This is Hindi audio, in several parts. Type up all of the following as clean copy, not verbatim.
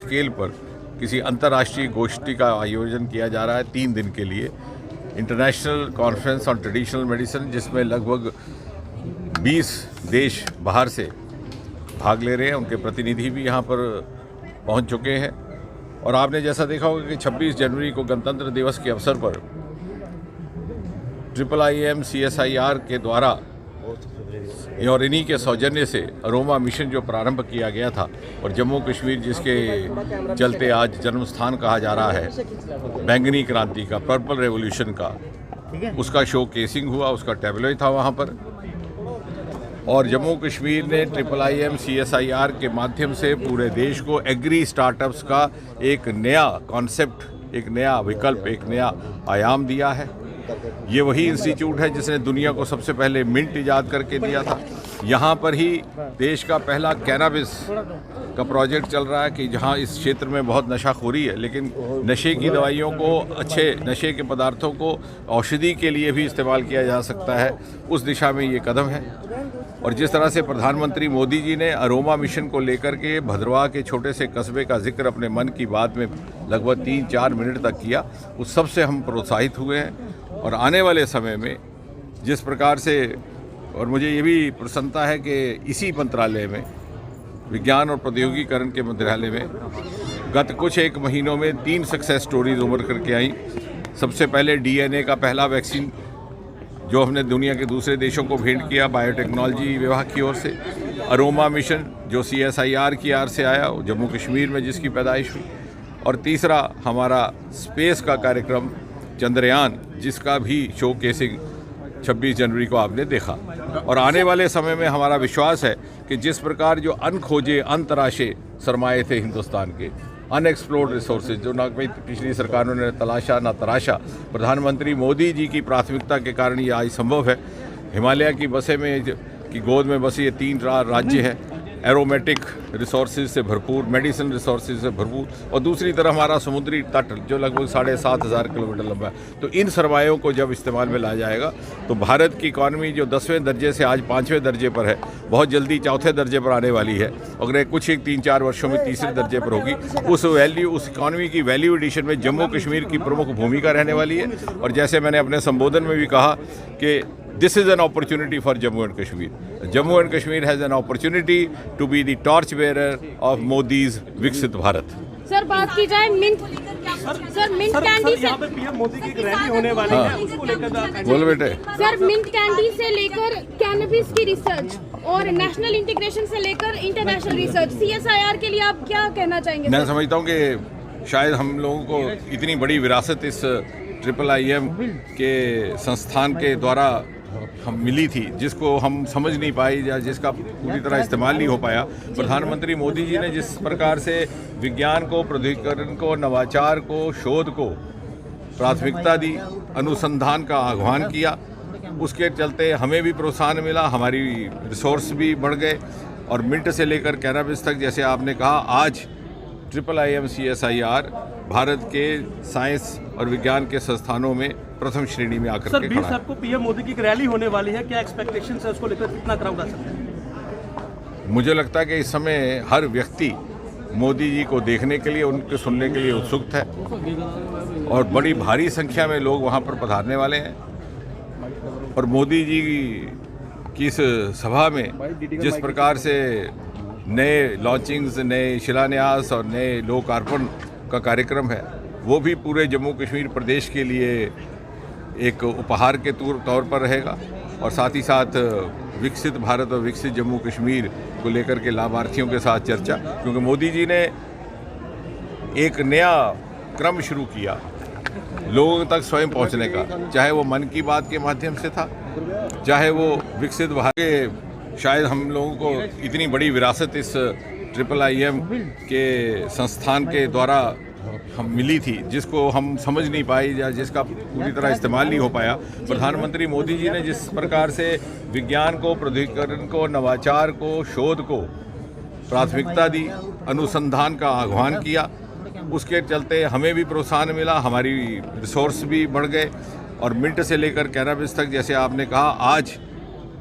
स्केल पर किसी अंतर्राष्ट्रीय गोष्ठी का आयोजन किया जा रहा है 3 दिन के लिए, international conference on traditional medicine, जिसमें लगभग 20 देश बाहर से भाग ले रहे हैं। उनके प्रतिनिधि भी यहाँ पर पहुँच चुके हैं। और आपने जैसा देखा होगा कि 26 जनवरी को गणतंत्र दिवस के अवसर पर IIIM CSIR के द्वारा और इन्हीं के सौजन्य से अरोमा मिशन जो प्रारंभ किया गया था, और जम्मू कश्मीर जिसके चलते आज जन्म स्थान कहा जा रहा है बैंगनी क्रांति का, पर्पल रेवोल्यूशन का, उसका शो केसिंग हुआ, उसका टैबलॉइड था वहाँ पर। और जम्मू कश्मीर ने IIIM CSIR के माध्यम से पूरे देश को एग्री स्टार्टअप्स का एक नया कॉन्सेप्ट, एक नया विकल्प, एक नया आयाम दिया है। ये वही इंस्टीट्यूट है जिसने दुनिया को सबसे पहले मिंट इजाद करके दिया था। यहाँ पर ही देश का पहला कैनाबिस का प्रोजेक्ट चल रहा है कि जहाँ इस क्षेत्र में बहुत नशाखोरी है, लेकिन नशे की दवाइयों को, अच्छे नशे के पदार्थों को औषधि के लिए भी इस्तेमाल किया जा सकता है, उस दिशा में ये कदम है। और जिस तरह से प्रधानमंत्री मोदी जी ने अरोमा मिशन को लेकर के भद्रवाह के छोटे से कस्बे का जिक्र अपने मन की बात में लगभग 3-4 मिनट तक किया, उस सब से हम प्रोत्साहित हुए हैं। और आने वाले समय में जिस प्रकार से, और मुझे ये भी प्रसन्नता है कि इसी मंत्रालय में, विज्ञान और प्रौद्योगिकीकरण के मंत्रालय में गत कुछ 1 महीनों में 3 सक्सेस स्टोरीज उभर करके आई। सबसे पहले DNA का पहला वैक्सीन जो हमने दुनिया के दूसरे देशों को भेंट किया बायोटेक्नोलॉजी विभाग की ओर से। अरोमा मिशन जो CSIR की आड़ से आया, जम्मू कश्मीर में जिसकी पैदाइश हुई। और तीसरा हमारा स्पेस का कार्यक्रम चंद्रयान, जिसका भी शो केसिंग 26 जनवरी को आपने देखा। और आने वाले समय में हमारा विश्वास है कि जिस प्रकार जो अनखोजे, अनतराशे सरमाए थे हिंदुस्तान के, अनएक्सप्लोर्ड रिसोर्सेज, जो ना पिछली सरकारों ने तलाशा ना तराशा, प्रधानमंत्री मोदी जी की प्राथमिकता के कारण ये आज संभव है। हिमालय की बसे में की गोद में बसे ये 3 राज्य हैं, एरोमेटिक रिसोर्सेज से भरपूर, मेडिसिन रिसोर्सेज से भरपूर, और दूसरी तरफ हमारा समुद्री तट जो लगभग 7,500 किलोमीटर लंबा है। तो इन सरमायों को जब इस्तेमाल में लाया जाएगा तो भारत की इकॉनमी जो 10वें दर्जे से आज 5वें दर्जे पर है, बहुत जल्दी 4थे दर्जे पर आने वाली है। अगर कुछ 3-4 वर्षों में 3रे दर्जे पर होगी। उस इकॉनमी की वैल्यू एडिशन में जम्मू कश्मीर की प्रमुख भूमिका रहने वाली है। और जैसे मैंने अपने संबोधन में भी कहा कि This is an opportunity for Jammu and Kashmir. Jammu and Kashmir has an opportunity to be the torch bearer of Modi's Viksit Bharat. Sir बात की जाए मिंट कैंडी से, यहाँ पे PM मोदी की एक रैली होने वाली है, उसको लेकर बोलो बेटे। सर मिंट कैंडी से लेकर कैनबिस की रिसर्च और नेशनल इंटीग्रेशन से लेकर इंटरनेशनल रिसर्च, CSIR के लिए आप क्या कहना चाहेंगे? मैं समझता हूँ कि शायद हम लोगों को इतनी बड़ी विरासत इस IIIM के संस्थान के द्वारा हम मिली थी, जिसको हम समझ नहीं पाए या जिसका पूरी तरह इस्तेमाल नहीं हो पाया। प्रधानमंत्री मोदी जी ने जिस प्रकार से विज्ञान को, प्रौद्योगिकीकरण को, नवाचार को, शोध को प्राथमिकता दी, अनुसंधान का आह्वान किया, उसके चलते हमें भी प्रोत्साहन मिला, हमारी रिसोर्स भी बढ़ गए। और मिंट से लेकर कैनाबिस तक, जैसे आपने कहा, आज IIIM CSIR भारत के साइंस और विज्ञान के संस्थानों में प्रथम श्रेणी में आकर के खड़ा है। 20 को PM मोदी की एक रैली होने वाली है, क्या एक्सपेक्टेशन है उसको लेकर, कितना क्राउड आ सकता है? मुझे लगता है कि इस समय हर व्यक्ति मोदी जी को देखने के लिए, उनके सुनने के लिए उत्सुक है, और बड़ी भारी संख्या में लोग वहां पर पधारने वाले हैं। और मोदी जी की इस सभा में जिस प्रकार से नए लॉन्चिंग्स, नए शिलान्यास और नए लोकार्पण का कार्यक्रम है, वो भी पूरे जम्मू कश्मीर प्रदेश के लिए एक उपहार के तौर पर रहेगा। और साथ ही साथ विकसित भारत और विकसित जम्मू कश्मीर को लेकर के लाभार्थियों के साथ चर्चा, क्योंकि मोदी जी ने एक नया क्रम शुरू किया लोगों तक स्वयं पहुंचने का, चाहे वो मन की बात के माध्यम से था, चाहे वो विकसित भारत के, शायद हम लोगों को इतनी बड़ी विरासत इस IIIM के संस्थान के द्वारा हम मिली थी, जिसको हम समझ नहीं पाए या जिसका पूरी तरह इस्तेमाल नहीं हो पाया। प्रधानमंत्री मोदी जी ने जिस प्रकार से विज्ञान को, प्रौद्योगिकीकरण को, नवाचार को, शोध को प्राथमिकता दी, अनुसंधान का आह्वान किया, उसके चलते हमें भी प्रोत्साहन मिला, हमारी रिसोर्स भी बढ़ गए। और मिंट से लेकर कैनाबिस तक, जैसे आपने कहा, आज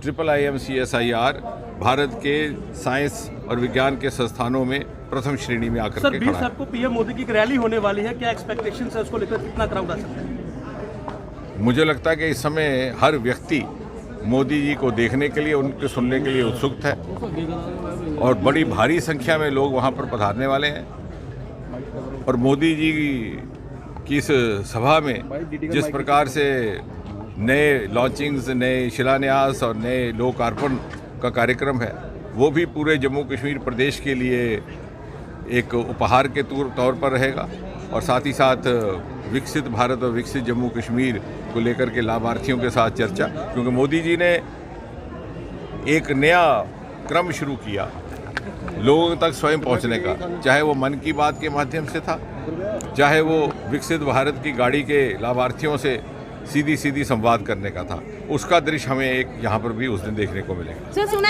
IIIM CSIR भारत के साइंस और विज्ञान के संस्थानों में प्रथम श्रेणी में आकर सर के 20 खड़ा है। को पीएम मोदी की एक रैली होने वाली है, क्या एक्सपेक्टेशन है उसको लेकर, कितना क्राउड आ सकता है? मुझे लगता है कि इस समय हर व्यक्ति मोदी जी को देखने के लिए, उनके सुनने के लिए उत्सुक है और बड़ी भारी संख्या में लोग वहां पर पधारने वाले हैं। और मोदी जी की इस सभा में जिस प्रकार से नए लॉन्चिंग्स, नए शिलान्यास और नए लोकार्पण का कार्यक्रम है, वो भी पूरे जम्मू कश्मीर प्रदेश के लिए एक उपहार के तौर पर रहेगा। और साथ ही साथ विकसित भारत और विकसित जम्मू कश्मीर को लेकर के लाभार्थियों के साथ चर्चा, क्योंकि मोदी जी ने एक नया क्रम शुरू किया लोगों तक स्वयं पहुंचने का, चाहे वो मन की बात के माध्यम से था, चाहे वो विकसित भारत की गाड़ी के लाभार्थियों से सीधी सीधी संवाद करने का था। उसका दृश्य हमें एक यहाँ पर भी उस दिन देखने को मिलेगा। सर सुना